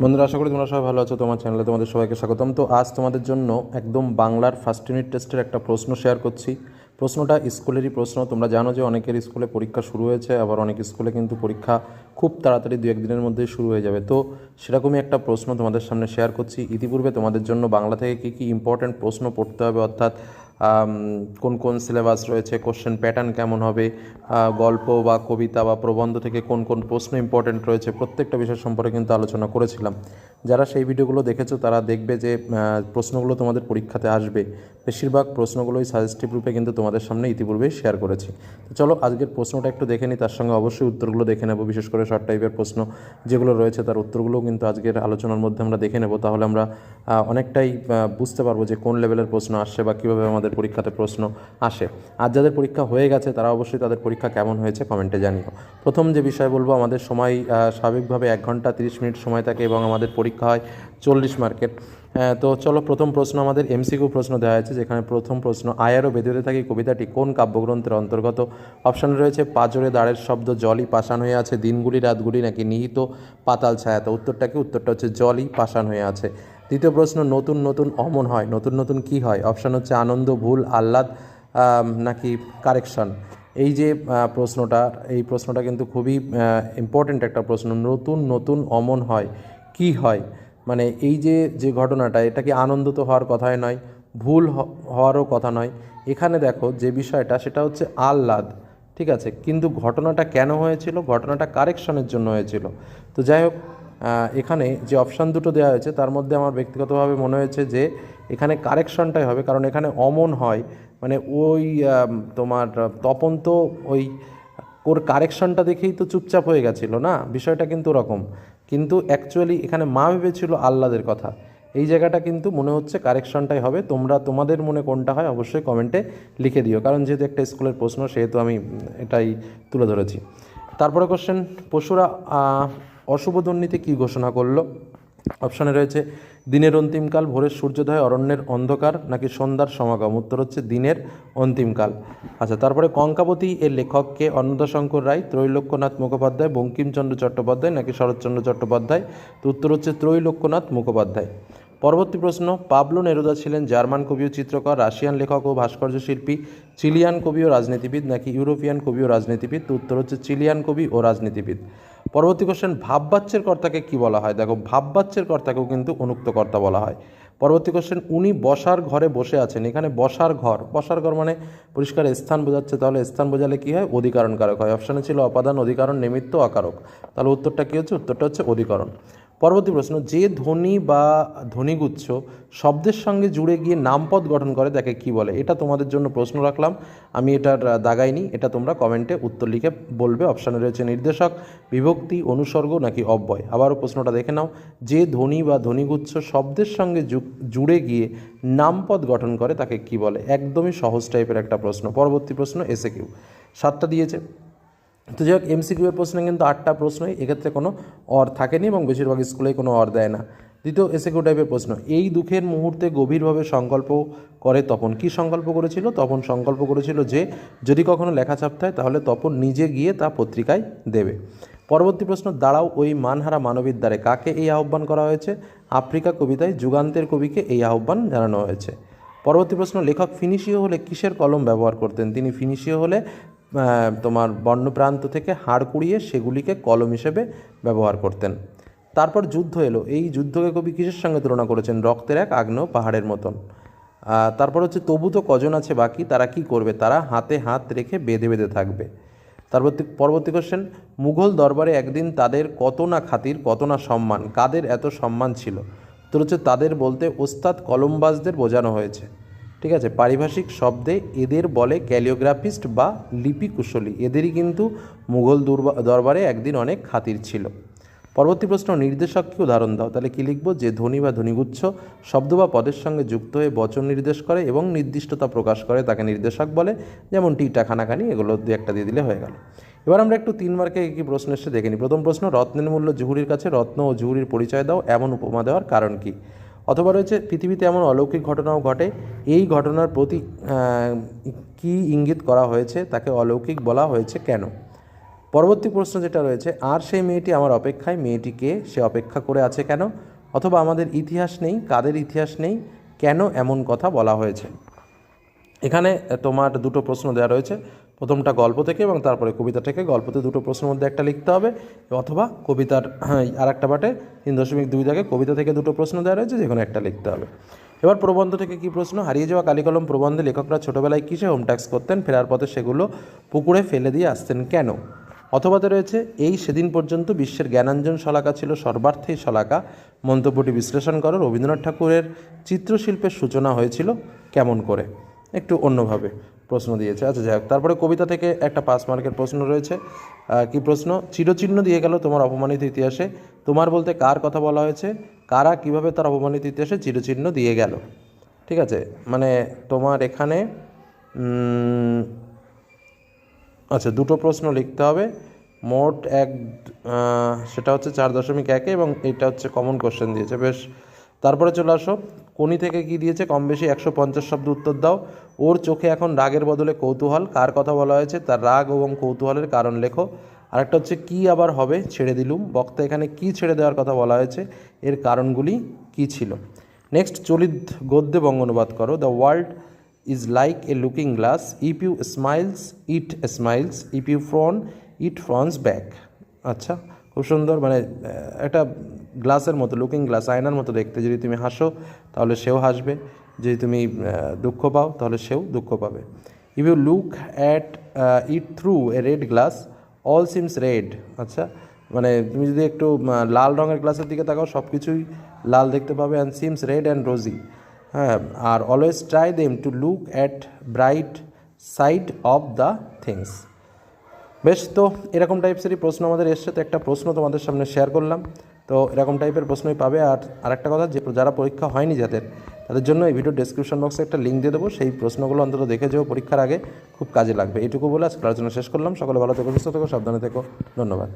বন্ধুরা, আশা করি তোমরা সবাই ভালো আছো। তোমার চ্যানেলে তোমাদের সবাইকে স্বাগতম। তো আজ তোমাদের জন্য একদম বাংলার ফার্স্ট ইউনিট টেস্টের একটা প্রশ্ন শেয়ার করছি। প্রশ্নটা স্কুলেরই প্রশ্ন। তোমরা জানো যে অনেকের স্কুলে পরীক্ষা শুরু হয়েছে, আবার অনেক স্কুলে কিন্তু পরীক্ষা খুব তাড়াতাড়ি 2-1 দিনের মধ্যেই শুরু হয়ে যাবে। তো সেরকমই একটা প্রশ্ন তোমাদের সামনে শেয়ার করছি। ইতিপূর্বে তোমাদের জন্য বাংলা থেকে কী কী ইম্পর্ট্যান্ট প্রশ্ন পড়তে হবে, অর্থাৎ কোন কোন সিলেবাস রয়েছে, কোশ্চেন প্যাটার্ন কেমন হবে, গল্প বা কবিতা বা প্রবন্ধ থেকে কোন কোন প্রশ্ন ইম্পর্ট্যান্ট রয়েছে, প্রত্যেকটা বিষয় সম্পর্কে কিন্তু আলোচনা করেছিলাম। যারা সেই ভিডিওগুলো দেখেছো তারা দেখবে যে প্রশ্নগুলো তোমাদের পরীক্ষাতে আসবে, বেশিরভাগ প্রশ্নগুলোই সাজেস্টিভ রূপে কিন্তু তোমাদের সামনে ইতিপূর্বেই শেয়ার করেছি। তো চলো আজকের প্রশ্নটা একটু দেখে নিই, তার সঙ্গে অবশ্যই উত্তরগুলো দেখে নেব। বিশেষ করে শর্ট টাইপের প্রশ্ন যেগুলো রয়েছে তার উত্তরগুলোও কিন্তু আজকের আলোচনার মধ্যে আমরা দেখে নেব। তাহলে আমরা অনেকটাই বুঝতে পারবো যে কোন লেভেলের প্রশ্ন আসছে বা কীভাবে আমাদের পরীক্ষাতে প্রশ্ন আসে। আর যাদের পরীক্ষা হয়ে গেছে তারা অবশ্যই তাদের পরীক্ষা কেমন হয়েছে কমেন্টে জানিও। প্রথম যে বিষয় বলবো, আমাদের সময় স্বাভাবিকভাবে 1 ঘন্টা 30 মিনিট সময় থাকে এবং আমাদের পরীক্ষা হয় 40 মার্কের। তো চলো, প্রথম প্রশ্ন আমাদের এমসিকিউ প্রশ্ন দেওয়া হয়েছে, যেখানে প্রথম প্রশ্ন, আয়ারও বেঁধে থাকি কবিতাটি কোন কাব্যগ্রন্থের অন্তর্গত? অপশানে রয়েছে পাঁজরে দাঁড়ের শব্দ, জলই পাষাণ হয়ে আছে, দিনগুলি রাতগুলি নাকি নিহিত পাতাল ছায়া। তো উত্তরটা কি? উত্তরটা হচ্ছে জলই পাষাণ হয়ে আছে। দ্বিতীয় প্রশ্ন, নতুন নতুন অমন হয়, নতুন নতুন কি হয়? অপশান হচ্ছে আনন্দ, ভুল, আহ্লাদ নাকি কারেকশন। এই যে এই প্রশ্নটা কিন্তু খুবই ইম্পর্ট্যান্ট একটা প্রশ্ন। নতুন নতুন অমন হয়, কি হয়? মানে এই যে ঘটনাটা, এটা কি আনন্দ তো হওয়ার কথাই নয়, ভুল হওয়ারও কথা নয়। এখানে দেখো যে বিষয়টা, সেটা হচ্ছে আহ্লাদ, ঠিক আছে, কিন্তু ঘটনাটা কেন হয়েছিল? ঘটনাটা কারেকশনের জন্য হয়েছিল। তো যাই হোক, এখানে যে অপশান দুটো দেওয়া হয়েছে তার মধ্যে আমার ব্যক্তিগতভাবে মনে হয়েছে যে এখানে কারেকশনটাই হবে, কারণ এখানে অমন হয় মানে ওই তোমার তপন তো ওই ওর কারেকশনটা দেখেই তো চুপচাপ হয়ে গেছিলো না, বিষয়টা কিন্তু ওরকম। কিন্তু অ্যাকচুয়ালি এখানে মা ভেবেছিল আহ্লাদের কথা। এই জায়গাটা কিন্তু মনে হচ্ছে কারেকশনটাই হবে। তোমাদের মনে কোনটা হয় অবশ্যই কমেন্টে লিখে দিও, কারণ যেহেতু একটা স্কুলের প্রশ্ন সেহেতু আমি এটাই তুলে ধরেছি। তারপরে কোশ্চেন, পশুরা অশুভ দুর্নীতি কী ঘোষণা করলো? অপশানে রয়েছে দিনের অন্তিমকাল, ভোরের সূর্যোদয়, অরণ্যের অন্ধকার নাকি সন্ধ্যার সমাগম। উত্তর হচ্ছে দিনের অন্তিমকাল। আচ্ছা, তারপরে কঙ্কাবতী এর লেখককে? অন্নদাশঙ্কর রায়, ত্রৈলোক্যনাথ মুখোপাধ্যায়, বঙ্কিমচন্দ্র চট্টোপাধ্যায় নাকি শরৎচন্দ্র চট্টোপাধ্যায়। তো উত্তর হচ্ছে ত্রৈলোক্যনাথ মুখোপাধ্যায়। পরবর্তী প্রশ্ন, পাবলো নেরুদা ছিলেন জার্মান কবি ও চিত্রকর, রাশিয়ান লেখক ও ভাস্কর্য শিল্পী, চিলিয়ান কবি ও রাজনীতিবিদ নাকি ইউরোপিয়ান কবি ও রাজনীতিবিদ। তো উত্তর হচ্ছে চিলিয়ান কবি ও রাজনীতিবিদ। পরবর্তী কোশ্চেন, ভাববাচ্যের কর্তাকে কি বলা হয়? দেখো, ভাববাচ্যের কর্তাকেও কিন্তু অনুক্ত কর্তা বলা হয়। পরবর্তী কোশ্চেন, উনি বসার ঘরে বসে আছেন। এখানে বসার ঘর মানে পরিষ্কার স্থান বোঝাচ্ছে, তাহলে স্থান বোঝালে কী হয়? অধিকরণ কারক হয়। অপশানে ছিল অপাদান, অধিকরণ, নিমিত্ত, অকারক। তাহলে উত্তরটা কী হচ্ছে? উত্তরটা হচ্ছে অধিকরণ। পরবর্তী প্রশ্ন, যে ধ্বনি বা ধ্বনিগুচ্ছ শব্দের সঙ্গে জুড়ে গিয়ে নামপদ গঠন করে তাকে কি বলে? এটা তোমাদের জন্য প্রশ্ন রাখলাম, আমি এটার দাগাইনি, এটা তোমরা কমেন্টে উত্তর লিখে বলবে। অপশানে রয়েছে নির্দেশক, বিভক্তি, অনুসর্গ নাকি অব্যয়। আবারও প্রশ্নটা দেখে নাও, যে ধ্বনি বা ধ্বনিগুচ্ছ শব্দের সঙ্গে জুড়ে গিয়ে নামপদ গঠন করে তাকে কি বলে? একদমই সহজ টাইপের একটা প্রশ্ন। পরবর্তী প্রশ্ন এসএকিউ, 7টা দিয়েছে। তো যাই হোক, এমসিকিউ এর প্রশ্নে কিন্তু 8টা প্রশ্নই, এক্ষেত্রে কোনো অর থাকেনি এবং বেশিরভাগ স্কুলেই কোনো অর দেয় না। দ্বিতীয় এসএকিউ টাইপের প্রশ্ন, এই দুঃখের মুহূর্তে গভীরভাবে সংকল্প করে তপন। কি সংকল্প করেছিল? তপন সংকল্প করেছিল যে যদি কখনো লেখা ছাপতে হয় তাহলে তপন নিজে গিয়ে তা পত্রিকায় দেবে। পরবর্তী প্রশ্ন, দাঁড়াও ওই মানহারা মানবীর দ্বারে, কাকে এই আহ্বান করা হয়েছে? আফ্রিকা কবিতায় যুগান্তের কবিকে এই আহ্বান জানানো হয়েছে। পরবর্তী প্রশ্ন, লেখক ফিনিশীয় হলে কিসের কলম ব্যবহার করতেন? তিনি ফিনিশীয় হলে তোমার বর্ণপ্রান্ত থেকে হাড় কুড়িয়ে সেগুলিকে কলম হিসেবে ব্যবহার করতেন। তারপর যুদ্ধ এলো, এই যুদ্ধকে কবি কিসের সঙ্গে তুলনা করেছেন? রক্তের এক আগ্নেয় পাহাড়ের মতন। তারপর হচ্ছে তবু তো কজন আছে বাকি, তারা কি করবে? তারা হাতে হাত রেখে বেঁধে বেঁধে থাকবে। পরবর্তী কোশ্চেন, মুঘল দরবারে একদিন তাদের কত না খাতির, কত না সম্মান, কাদের এত সম্মান ছিল? তো হচ্ছে তাদের বলতে ওস্তাদ কলমবাজদের বোঝানো হয়েছে। ঠিক আছে, পারিভাষিক শব্দে এদের বলে ক্যালিওগ্রাফিস্ট বা লিপি কুশলী। এদেরই কিন্তু মুঘল দরবারে একদিন অনেক খাতির ছিল। পরবর্তী প্রশ্ন, নির্দেশককে উদাহরণ দাও। তাহলে কী লিখব? যে ধ্বনি বা ধ্বনিগুচ্ছ শব্দ বা পদের সঙ্গে যুক্ত হয়ে বচন নির্দেশ করে এবং নির্দিষ্টতা প্রকাশ করে তাকে নির্দেশক বলে। যেমন টিটা, খানাখানি, এগুলো দু একটা দিয়ে দিলে হয়ে গেল। এবার আমরা একটু 3 মার্কে কী প্রশ্ন এসে দেখে নিই। প্রথম প্রশ্ন, রত্নের মূল্য জুহুরির কাছে, রত্ন ও জুহুরির পরিচয় দাও, এমন উপমা দেওয়ার কারণ কী? অথবা রয়েছে পৃথিবীতে এমন অলৌকিক ঘটনাও ঘটে, এই ঘটনার প্রতি কী ইঙ্গিত করা হয়েছে, তাকে অলৌকিক বলা হয়েছে কেন? পরবর্তী প্রশ্ন যেটা রয়েছে, আর সেই মেয়েটি আমার অপেক্ষায়, মেয়েটিকে সে অপেক্ষা করে আছে কেন? অথবা আমাদের ইতিহাস নেই, কাদের ইতিহাস নেই, কেন এমন কথা বলা হয়েছে? এখানে তোমার দুটো প্রশ্ন দেওয়া রয়েছে, প্রথমটা গল্প থেকে এবং তারপরে কবিতা থেকে। গল্পতে দুটো প্রশ্নের মধ্যে একটা লিখতে হবে, অথবা কবিতার আর একটা পাটে 3.2 থেকে কবিতা থেকে দুটো প্রশ্ন দেওয়া রয়েছে, যে কোনো একটা লিখতে হবে। এবার প্রবন্ধ থেকে কি প্রশ্ন? হারিয়ে যাওয়া কালিকলম প্রবন্ধে লেখকরা ছোটোবেলায় কিসে হোম ট্যাক্স করতেন, ফেরার পথে সেগুলো পুকুরে ফেলে দিয়ে আসতেন কেন? অথবাতে রয়েছে, এই সেদিন পর্যন্ত বিশ্বের জ্ঞানাঞ্জন শলাকা ছিল সর্বার্থেই শলাকা, মন্তব্যটি বিশ্লেষণ করো। রবীন্দ্রনাথ ঠাকুরের চিত্রশিল্পের সূচনা হয়েছিল কেমন করে? একটু অন্যভাবে প্রশ্ন দিয়েছে। আচ্ছা যাই হোক, তারপরে কবিতা থেকে একটা 5 মার্কের প্রশ্ন রয়েছে। কি প্রশ্ন? চিরচিহ্ন দিয়ে গেল তোমার অপমানিত ইতিহাসে, তোমার বলতে কার কথা বলা হয়েছে, কারা কিভাবে তার অপমানিত ইতিহাসে চিরচিহ্ন দিয়ে গেল? ঠিক আছে, মানে তোমার এখানে আচ্ছা দুটো প্রশ্ন লিখতে হবে, মোট সেটা হচ্ছে 4.1 এবং এটা হচ্ছে কমন কোশ্চেন দিয়েছে। বেশ, তারপরে চলে আসো, কোনি থেকে কি দিয়েছে? কম বেশি 150 শব্দ উত্তর দাও। ওর চোখে এখন রাগের বদলে কৌতূহল, কার কথা বলা হয়েছে, তার রাগ এবং কৌতূহলের কারণ লেখো। আরেকটা হচ্ছে কি আবার হবে, ছেড়ে দিলুম, বক্তা এখানে কি ছেড়ে দেওয়ার কথা বলা হয়েছে, এর কারণগুলি কি ছিল? নেক্সট, চলিত গদ্যে বঙ্গ অনুবাদ করো। The world is like a looking glass, if you smiles it smiles, if you frown it frowns back. আচ্ছা, খুব সুন্দর, মানে একটা গ্লাসের মতো, লুকিং গ্লাস, আয়নার মতো দেখতে। যদি তুমি হাসো তাহলে সেও হাসবে, যদি তুমি দুঃখ পাও তাহলে সেও দুঃখ পাবে। If you look at it through a red glass, all seems red. আচ্ছা, মানে তুমি যদি একটু লাল রঙের গ্লাসের দিকে তাকাও, সব কিছুই লাল দেখতে পাবে। And seems red and rosy. হ্যাঁ, আর always try them to look at bright side of the things. বেশ, তো এরকম টাইপসেরই প্রশ্ন আমাদের এসছে, তো একটা প্রশ্ন তোমাদের সামনে শেয়ার করলাম। তো এরকম টাইপের প্রশ্নই পাবে। আর আরেকটা কথা, যে যারা পরীক্ষা হয়নি যাদের, তাদের জন্য এই ভিডিও ডেসক্রিপশন বক্সে একটা লিঙ্ক দিয়ে দেবো, সেই প্রশ্নগুলো অন্তত দেখে যেও, পরীক্ষার আগে খুব কাজে লাগবে। এইটুকু বলে আজকে আলোচনা শেষ করলাম। সকলে ভালো থেকো, সুস্থ থেকো, সাবধানে থেকো। ধন্যবাদ।